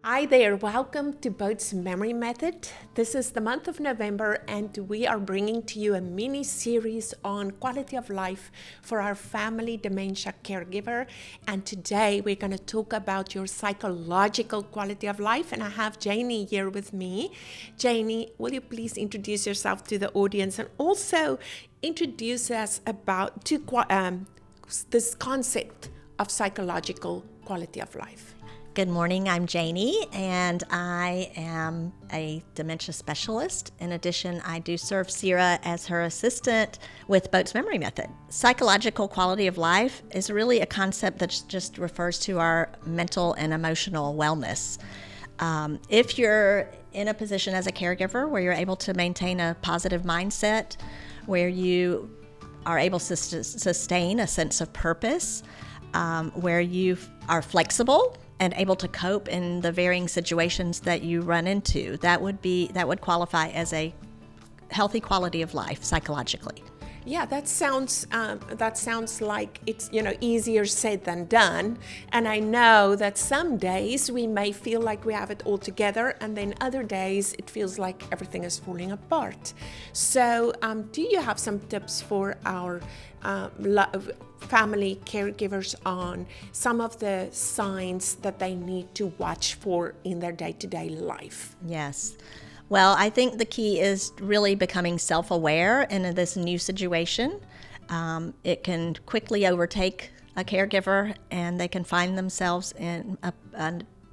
Hi there, welcome to Boat's Memory Method. This is the month of November and we are bringing to you a mini series on quality of life for our family dementia caregiver. And today we're going to talk about your psychological quality of life. And I have Janie here with me. Janie, will you please introduce yourself to the audience and also introduce us about this concept of psychological quality of life? Good morning, I'm Janie, and I am a dementia specialist. In addition, I do serve Sierra as her assistant with Boat's Memory Method. Psychological quality of life is really a concept that just refers to our mental and emotional wellness. If you're in a position as a caregiver where you're able to maintain a positive mindset, where you are able to sustain a sense of purpose, where you are flexible and able to cope in the varying situations that you run into, that would qualify as a healthy quality of life psychologically. Yeah, that sounds like it's easier said than done. And I know that some days we may feel like we have it all together, and then other days it feels like everything is falling apart. So, do you have some tips for our family caregivers on some of the signs that they need to watch for in their day-to-day life? Yes. Well, I think the key is really becoming self-aware in this new situation. It can quickly overtake a caregiver and they can find themselves in a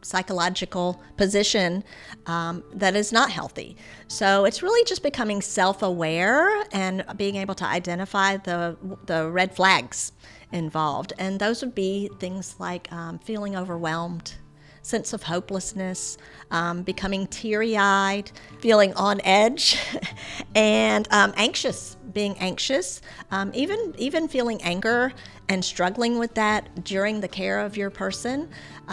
psychological position that is not healthy. So it's really just becoming self-aware and being able to identify the red flags involved. And those would be things like feeling overwhelmed, sense of hopelessness, becoming teary-eyed, feeling on edge, and being anxious, even feeling anger and struggling with that during the care of your person.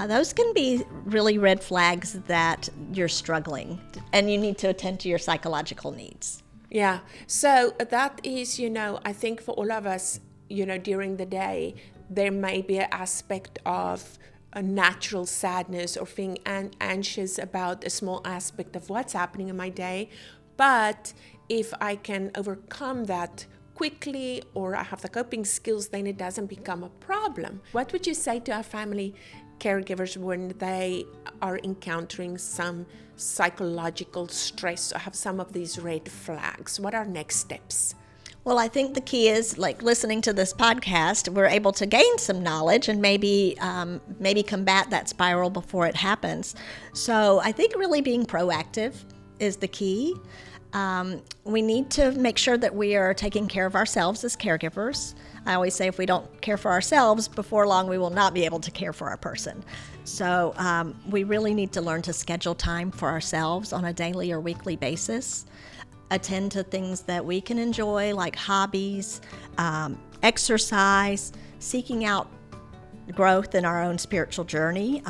Those can be really red flags that you're struggling and you need to attend to your psychological needs. Yeah, so that is, I think for all of us, during the day, there may be an aspect of a natural sadness or feeling anxious about a small aspect of what's happening in my day. But if I can overcome that quickly or I have the coping skills, then it doesn't become a problem. What would you say to our family caregivers when they are encountering some psychological stress or have some of these red flags? What are next steps? Well, I think the key is, like listening to this podcast, we're able to gain some knowledge and maybe combat that spiral before it happens. So I think really being proactive is the key. We need to make sure that we are taking care of ourselves as caregivers. I always say if we don't care for ourselves, before long we will not be able to care for our person. So we really need to learn to schedule time for ourselves on a daily or weekly basis. Attend to things that we can enjoy, like hobbies, exercise, seeking out growth in our own spiritual journey,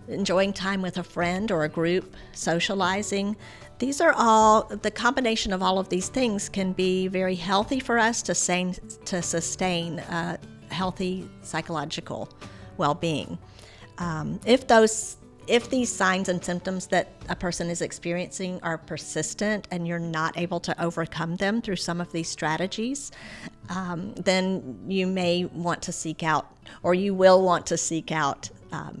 enjoying time with a friend or a group, socializing. These are all, the combination of all of these things can be very healthy for us to sustain healthy psychological well-being. If these signs and symptoms that a person is experiencing are persistent and you're not able to overcome them through some of these strategies, then you may want to seek out, or you will want to seek out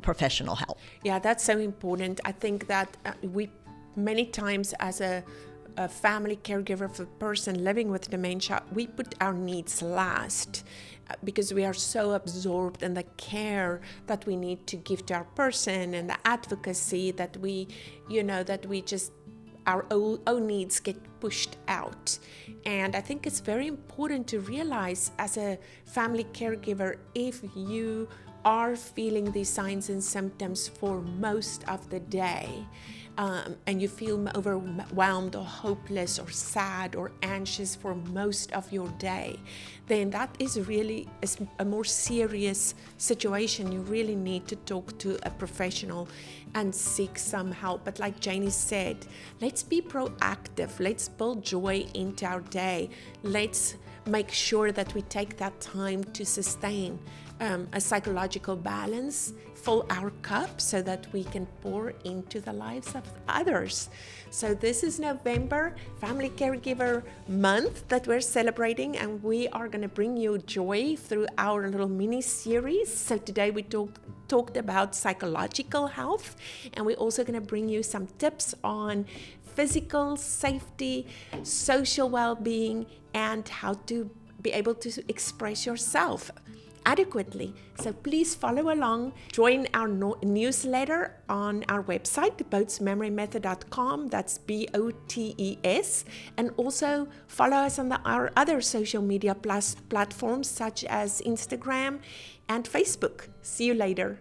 professional help. Yeah, that's so important. I think that we many times as a family caregiver for a person living with dementia, we put our needs last because we are so absorbed in the care that we need to give to our person and the advocacy that our own needs get pushed out. And I think it's very important to realize as a family caregiver, if you are feeling these signs and symptoms for most of the day, and you feel overwhelmed or hopeless or sad or anxious for most of your day, then that is really a more serious situation. You really need to talk to a professional and seek some help. But like Janie said, let's be proactive. Let's build joy into our day. Let's make sure that we take that time to sustain a psychological balance fill our cup so that we can pour into the lives of others. So this is November, Family Caregiver Month that we're celebrating, and we are going to bring you joy through our little mini series. So today we talked about psychological health, and we're also going to bring you some tips on physical safety, social well-being, and how to be able to express yourself adequately. So please follow along. Join our newsletter on our website, botsmemorymethod.com. That's BOTES. And also follow us on our other social media platforms such as Instagram and Facebook. See you later.